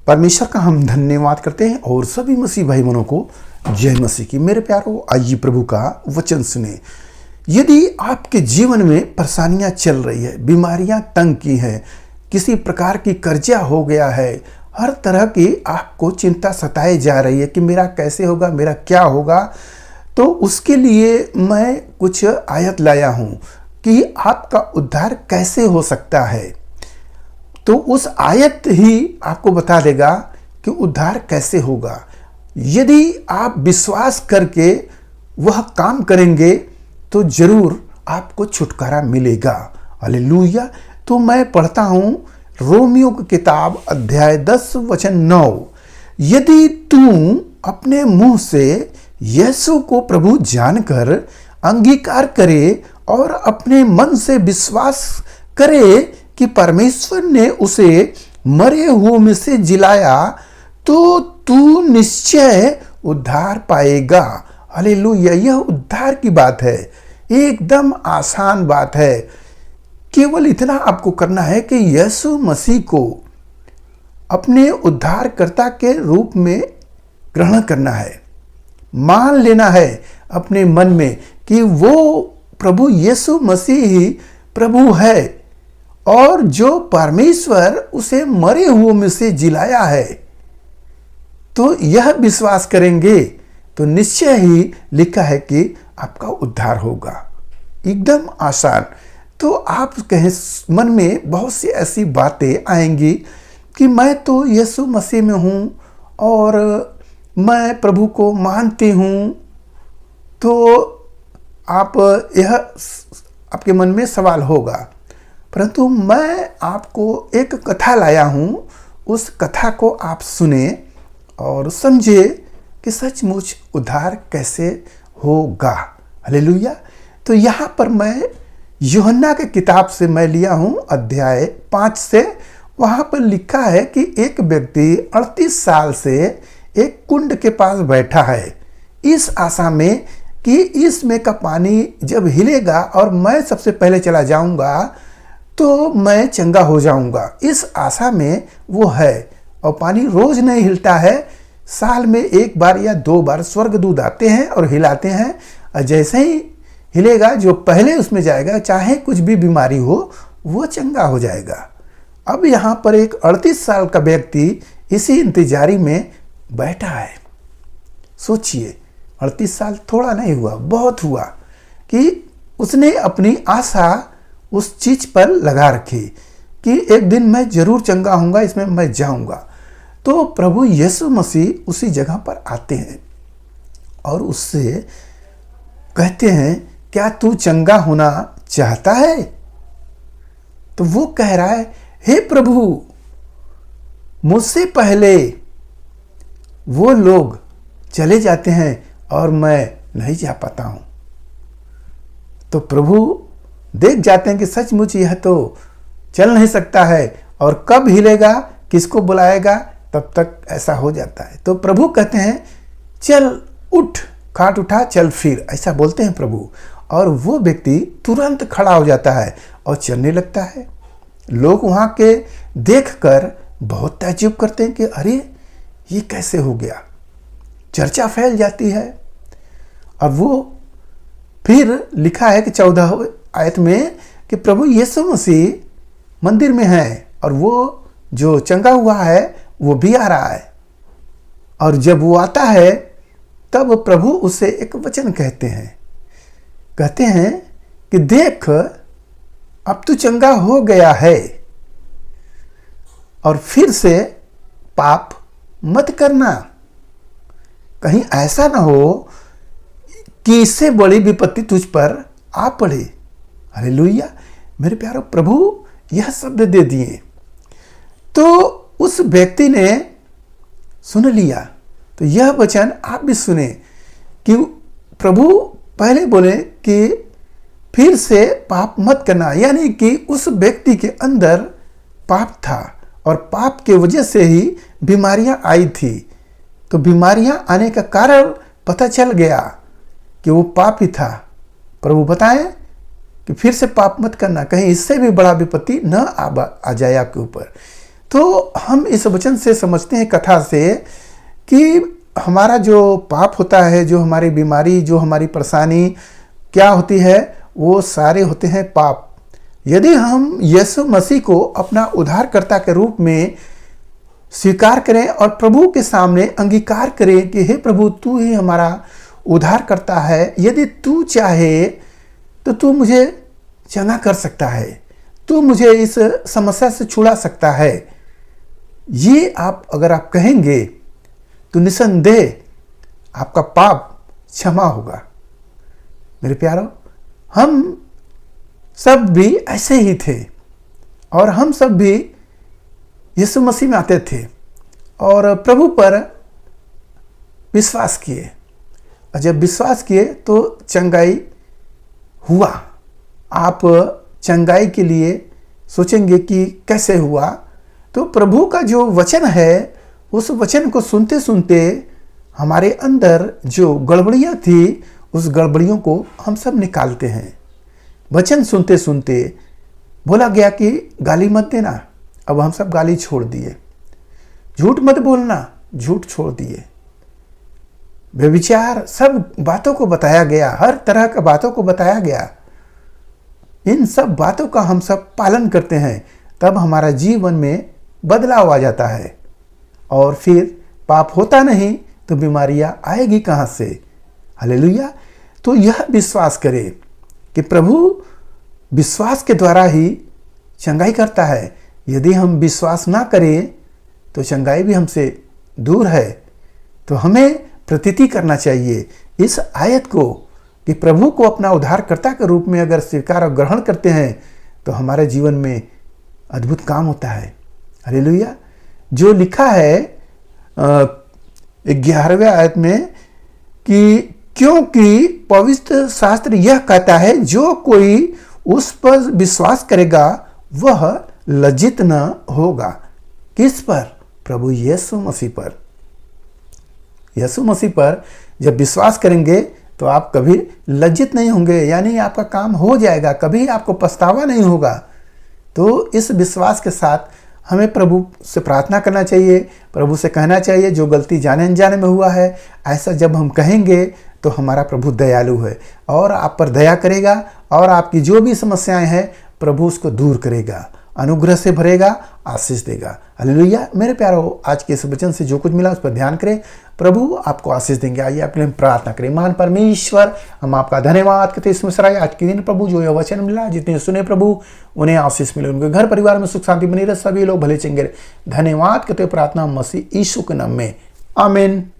परमेश्वर का हम धन्यवाद करते हैं और सभी मसीह भाई बहनों को जय मसीह की। मेरे प्यारो, आइए प्रभु का वचन सुने। यदि आपके जीवन में परेशानियां चल रही है, बीमारियां तंग की हैं, किसी प्रकार की कर्जा हो गया है, हर तरह की आपको चिंता सताए जा रही है कि मेरा कैसे होगा, मेरा क्या होगा, तो उसके लिए मैं कुछ आयत लाया हूं कि आपका उद्धार कैसे हो सकता है। तो उस आयत ही आपको बता देगा कि उद्धार कैसे होगा। यदि आप विश्वास करके वह काम करेंगे तो जरूर आपको छुटकारा मिलेगा। हालेलुया। तो मैं पढ़ता हूं रोमियो की किताब अध्याय 10 वचन 9। यदि तू अपने मुंह से यीशु को प्रभु जानकर अंगीकार करे और अपने मन से विश्वास करे कि परमेश्वर ने उसे मरे हुओं में से जिलाया, तो तू निश्चय उद्धार पाएगा। हालेलुया। यह उद्धार की बात है, एकदम आसान बात है। केवल इतना आपको करना है कि यीशु मसीह को अपने उद्धारकर्ता के रूप में ग्रहण करना है, मान लेना है अपने मन में कि वो प्रभु यीशु मसीह ही प्रभु है और जो परमेश्वर उसे मरे हुओं में से जिलाया है। तो यह विश्वास करेंगे तो निश्चय ही लिखा है कि आपका उद्धार होगा। एकदम आसान। तो आप कहें, मन में बहुत सी ऐसी बातें आएंगी कि मैं तो यीशु मसीह में हूँ और मैं प्रभु को मानती हूँ, तो यह आपके मन में सवाल होगा। परंतु मैं आपको एक कथा लाया हूँ, उस कथा को आप सुने और समझे कि सचमुच उद्धार कैसे होगा। हालेलुया। तो यहाँ पर मैं यूहन्ना के किताब से मैं लिया हूँ अध्याय 5 से। वहाँ पर लिखा है कि एक व्यक्ति 38 साल से एक कुंड के पास बैठा है, इस आशा में कि इसमें का पानी जब हिलेगा और मैं सबसे पहले चला जाऊंगा तो मैं चंगा हो जाऊंगा। इस आशा में वो है और पानी रोज नहीं हिलता है, साल में एक बार या 2 बार स्वर्गदूत आते हैं और हिलाते हैं, और जैसे ही हिलेगा जो पहले उसमें जाएगा, चाहे कुछ भी बीमारी हो, वो चंगा हो जाएगा। अब यहाँ पर एक 38 साल का व्यक्ति इसी इंतजारी में बैठा है। सोचिए, 38 साल थोड़ा नहीं हुआ, बहुत हुआ कि उसने अपनी आशा उस चीज पर लगा रखी कि एक दिन मैं जरूर चंगा होऊंगा, इसमें मैं जाऊंगा। तो प्रभु यीशु मसीह उसी जगह पर आते हैं और उससे कहते हैं, क्या तू चंगा होना चाहता है? तो वो कह रहा है, हे प्रभु, मुझसे पहले वो लोग चले जाते हैं और मैं नहीं जा पाता हूं। तो प्रभु देख जाते हैं कि सचमुच यह तो चल नहीं सकता है और कब हिलेगा, किसको बुलाएगा, तब तक ऐसा हो जाता है। तो प्रभु कहते हैं, चल उठ, खाट उठा, चल फिर, ऐसा बोलते हैं प्रभु। और वो व्यक्ति तुरंत खड़ा हो जाता है और चलने लगता है। लोग वहाँ के देखकर बहुत ताज्जुब करते हैं कि अरे ये कैसे हो गया। चर्चा फैल जाती है। अब वो फिर लिखा है कि 14 आयत में कि प्रभु यीशु मसीह मंदिर में है और वो जो चंगा हुआ है वो भी आ रहा है। और जब वो आता है तब प्रभु उसे एक वचन कहते हैं कि देख, अब तू चंगा हो गया है और फिर से पाप मत करना, कहीं ऐसा ना हो कि इससे बड़ी विपत्ति तुझ पर आ पड़े। हालेलुया। मेरे प्यारो, प्रभु यह शब्द दे दिए तो उस व्यक्ति ने सुन लिया। तो यह वचन आप भी सुने कि प्रभु पहले बोले कि फिर से पाप मत करना, यानी कि उस व्यक्ति के अंदर पाप था और पाप के वजह से ही बीमारियां आई थी। तो बीमारियां आने का कारण पता चल गया कि वो पाप ही था। प्रभु बताएं कि फिर से पाप मत करना, कहीं इससे भी बड़ा विपत्ति न आ जाए आपके ऊपर। तो हम इस वचन से समझते हैं, कथा से, कि हमारा जो पाप होता है, जो हमारी बीमारी, जो हमारी परेशानी क्या होती है, वो सारे होते हैं पाप। यदि हम यीशु मसीह को अपना उद्धारकर्ता के रूप में स्वीकार करें और प्रभु के सामने अंगीकार करें कि हे प्रभु, तू ही हमारा उद्धार करता है, यदि तू चाहे तो तू मुझे चंगा कर सकता है, तू मुझे इस समस्या से छुड़ा सकता है, ये अगर आप कहेंगे तो निसंदेह आपका पाप क्षमा होगा। मेरे प्यारो, हम सब भी ऐसे ही थे और हम सब भी यीशु मसीह में आते थे और प्रभु पर विश्वास किए, और जब विश्वास किए तो चंगाई हुआ। आप चंगाई के लिए सोचेंगे कि कैसे हुआ, तो प्रभु का जो वचन है, उस वचन को सुनते सुनते हमारे अंदर जो गड़बड़ियाँ थी, उस गड़बड़ियों को हम सब निकालते हैं। वचन सुनते सुनते बोला गया कि गाली मत देना, अब हम सब गाली छोड़ दिए। झूठ मत बोलना, झूठ छोड़ दिए। व्यभिचार, सब बातों को बताया गया, हर तरह का बातों को बताया गया। इन सब बातों का हम सब पालन करते हैं, तब हमारा जीवन में बदलाव आ जाता है और फिर पाप होता नहीं तो बीमारियां आएगी कहां से। हालेलुया। तो यह विश्वास करें कि प्रभु विश्वास के द्वारा ही चंगाई करता है। यदि हम विश्वास ना करें तो चंगाई भी हमसे दूर है। तो हमें प्रतीति करना चाहिए इस आयत को कि प्रभु को अपना उद्धारकर्ता के रूप में अगर स्वीकार और ग्रहण करते हैं तो हमारे जीवन में अद्भुत काम होता है। हालेलुया। जो लिखा है 11वें आयत में कि क्योंकि पवित्र शास्त्र यह कहता है, जो कोई उस पर विश्वास करेगा वह लज्जित न होगा। किस पर? प्रभु यीशु मसीह पर। यीशु मसीह पर जब विश्वास करेंगे तो आप कभी लज्जित नहीं होंगे, यानी आपका काम हो जाएगा, कभी आपको पछतावा नहीं होगा। तो इस विश्वास के साथ हमें प्रभु से प्रार्थना करना चाहिए, प्रभु से कहना चाहिए जो गलती जाने अनजाने में हुआ है, ऐसा जब हम कहेंगे तो हमारा प्रभु दयालु है और आप पर दया करेगा और आपकी जो भी समस्याएं हैं प्रभु उसको दूर करेगा, अनुग्रह से भरेगा, आशीष देगा। हालेलुया। मेरे प्यारो, आज के इस वचन से जो कुछ मिला उस पर ध्यान करें, प्रभु आपको आशीष देंगे। आइए अपने प्रार्थना करें। महान परमेश्वर, हम आपका धन्यवाद करते हैं इसमें आज के दिन प्रभु जो यह वचन मिला, जितने सुने प्रभु उन्हें आशीष मिले, उनके घर परिवार में सुख शांति बनी रहे, सभी लोग भले चंगे रहे। धन्यवाद करते प्रार्थना मसीह यीशु के नाम में, आमीन।